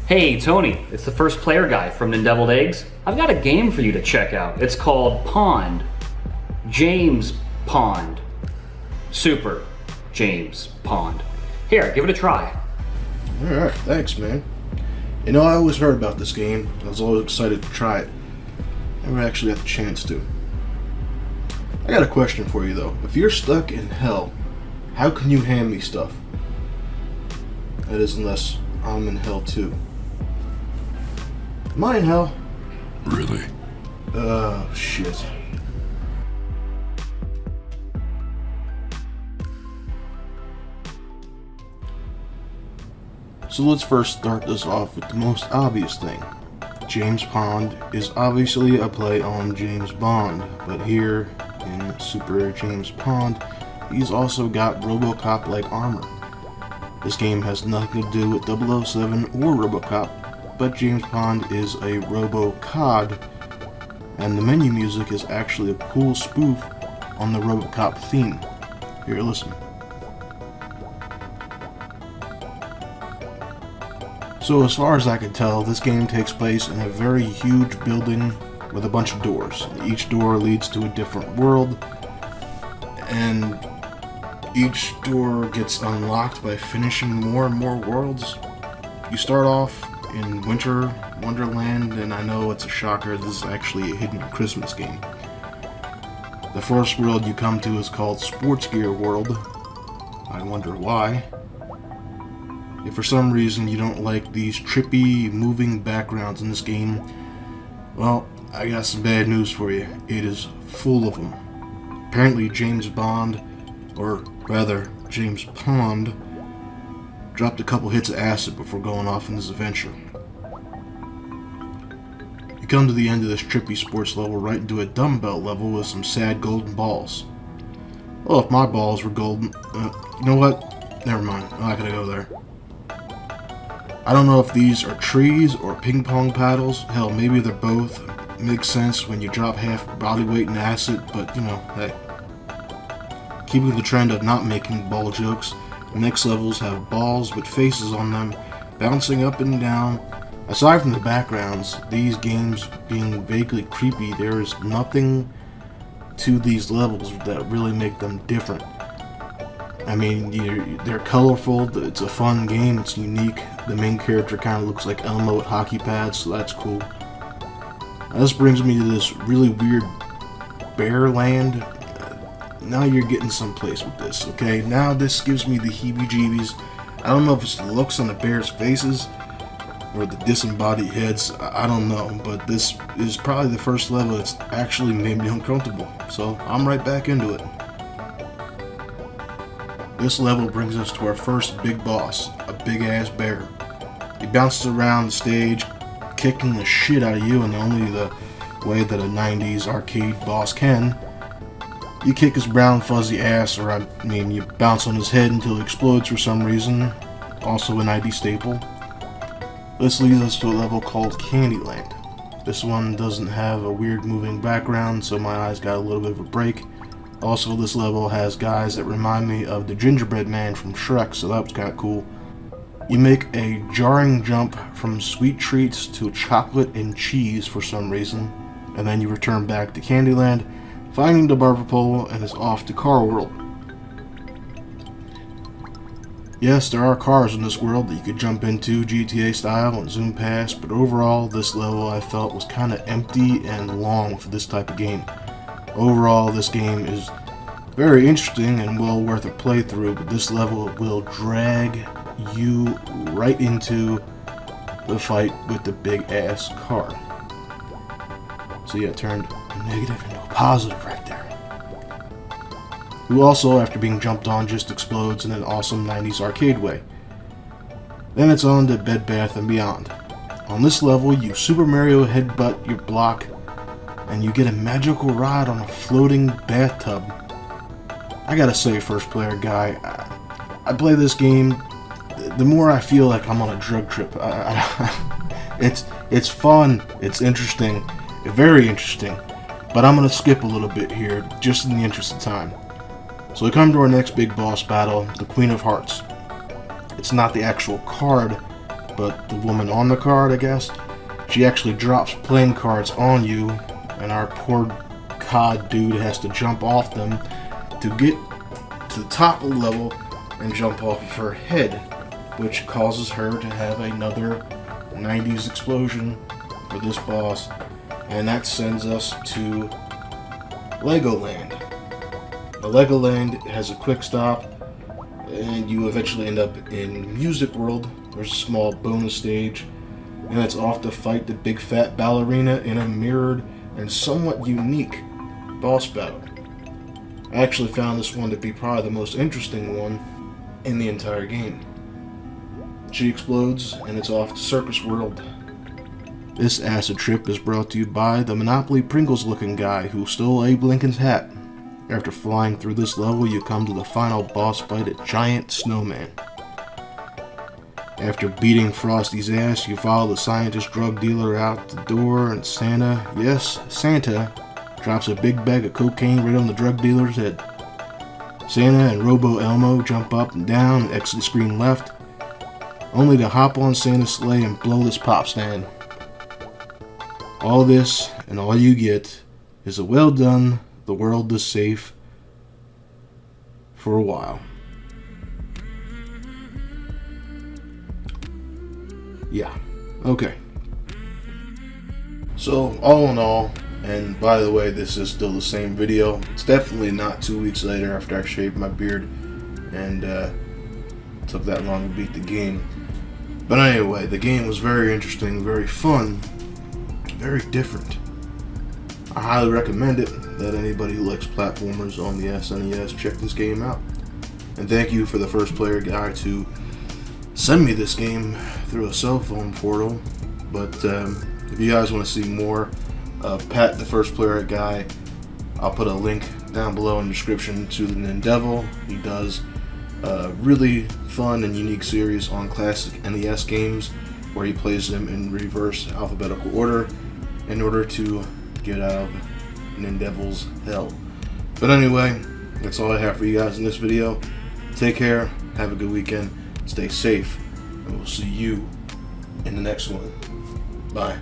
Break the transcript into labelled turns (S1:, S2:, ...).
S1: Hey Tony, it's the first player guy from Nindevil Eggs. I've got a game for you to check out. It's called Pond. James Pond. Super James Pond. Here, give it a try.
S2: Alright, thanks, man. You know, I always heard about this game. I was always excited to try it. Never actually had the chance to. I got a question for you, though. If you're stuck in hell, how can you hand me stuff? That is, unless I'm in hell, too. Am I in hell?
S3: Really?
S2: Oh, shit. So let's first start this off with the most obvious thing. James Pond is obviously a play on James Bond, but here in Super James Pond, he's also got RoboCop-like armor. This game has nothing to do with 007 or RoboCop, but James Pond is a RoboCod, and the menu music is actually a cool spoof on the RoboCop theme. Here, listen. So as far as I can tell, this game takes place in a very huge building with a bunch of doors. Each door leads to a different world, and each door gets unlocked by finishing more and more worlds. You start off in Winter Wonderland, and I know it's a shocker, this is actually a hidden Christmas game. The first world you come to is called Sports Gear World. I wonder why. If for some reason you don't like these trippy, moving backgrounds in this game, well, I got some bad news for you. It is full of them. Apparently James Bond, or rather, James Pond, dropped a couple hits of acid before going off on this adventure. You come to the end of this trippy sports level right into a dumbbell level with some sad golden balls. Well, if my balls were golden, you know what? Never mind, I'm not gonna go there. I don't know if these are trees or ping pong paddles. Hell, maybe they're both. Makes sense when you drop half body weight in acid, but you know, hey. Keeping the trend of not making ball jokes, the next levels have balls with faces on them, bouncing up and down. Aside from the backgrounds, these games being vaguely creepy, there is nothing to these levels that really make them different. I mean, they're colorful, it's a fun game, it's unique. The main character kind of looks like Elmo with hockey pads, so that's cool. Now, this brings me to this really weird bear land. Now you're getting someplace with this, okay? Now this gives me the heebie-jeebies. I don't know if it's the looks on the bears' faces or the disembodied heads, I don't know, but this is probably the first level that's actually made me uncomfortable, so I'm right back into it. This level brings us to our first big boss, a big-ass bear. He bounces around the stage, kicking the shit out of you in only the way that a 90s arcade boss can. You kick his brown fuzzy ass, or I mean you bounce on his head until he explodes for some reason, also an ID staple. This leads us to a level called Candyland. This one doesn't have a weird moving background, so my eyes got a little bit of a break. Also, this level has guys that remind me of the gingerbread man from Shrek, so that was kind of cool. You make a jarring jump from sweet treats to chocolate and cheese for some reason, and then you return back to Candyland, finding the barber pole, and is off to Car World. Yes, there are cars in this world that you could jump into GTA style and zoom past, but overall, this level I felt was kind of empty and long for this type of game. Overall, this game is very interesting and well worth a playthrough, but this level will drag you right into the fight with the big ass car. So yeah, it turned a negative into a positive right there. Who also, after being jumped on, just explodes in an awesome 90s arcade way. Then it's on to Bed Bath & Beyond. On this level, you Super Mario headbutt your block, and you get a magical ride on a floating bathtub. I gotta say, first player guy, I play this game, the more I feel like I'm on a drug trip. It's fun, it's interesting, very interesting, but I'm gonna skip a little bit here, just in the interest of time. So we come to our next big boss battle, the Queen of Hearts. It's not the actual card but the woman on the card, I guess, she actually drops playing cards on you, and our poor COD dude has to jump off them to get to the top of the level and jump off of her head, which causes her to have another 90s explosion for this boss, and that sends us to Legoland. Legoland has a quick stop, and you eventually end up in Music World. There's a small bonus stage, and it's off to fight the big fat ballerina in a mirrored and somewhat unique boss battle. I actually found this one to be probably the most interesting one in the entire game. She explodes, and it's off to Circus World. This acid trip is brought to you by the Monopoly Pringles looking guy who stole Abe Lincoln's hat. After flying through this level, you come to the final boss fight at Giant Snowman. After beating Frosty's ass, you follow the scientist drug dealer out the door, and Santa, yes, Santa, drops a big bag of cocaine right on the drug dealer's head. Santa and Robo Elmo jump up and down and exit the screen left, only to hop on Santa's sleigh and blow this pop stand. All this, and all you get, is a well done, the world is safe for a while. Yeah, okay. So, all in all, and by the way, this is still the same video. It's definitely not 2 weeks later after I shaved my beard and took that long to beat the game. But anyway, the game was very interesting, very fun, very different. I highly recommend it, that anybody who likes platformers on the SNES check this game out. And thank you for the first player guy to send me this game through a cell phone portal. But if you guys want to see more of Pat the first player guy, I'll put a link down below in the description to the Nindevil. He does a really fun and unique series on classic NES games where he plays them in reverse alphabetical order in order to get out of Nindevil's hell. But anyway, that's all I have for you guys in this video. Take care, have a good weekend, stay safe, and we'll see you in the next one. Bye.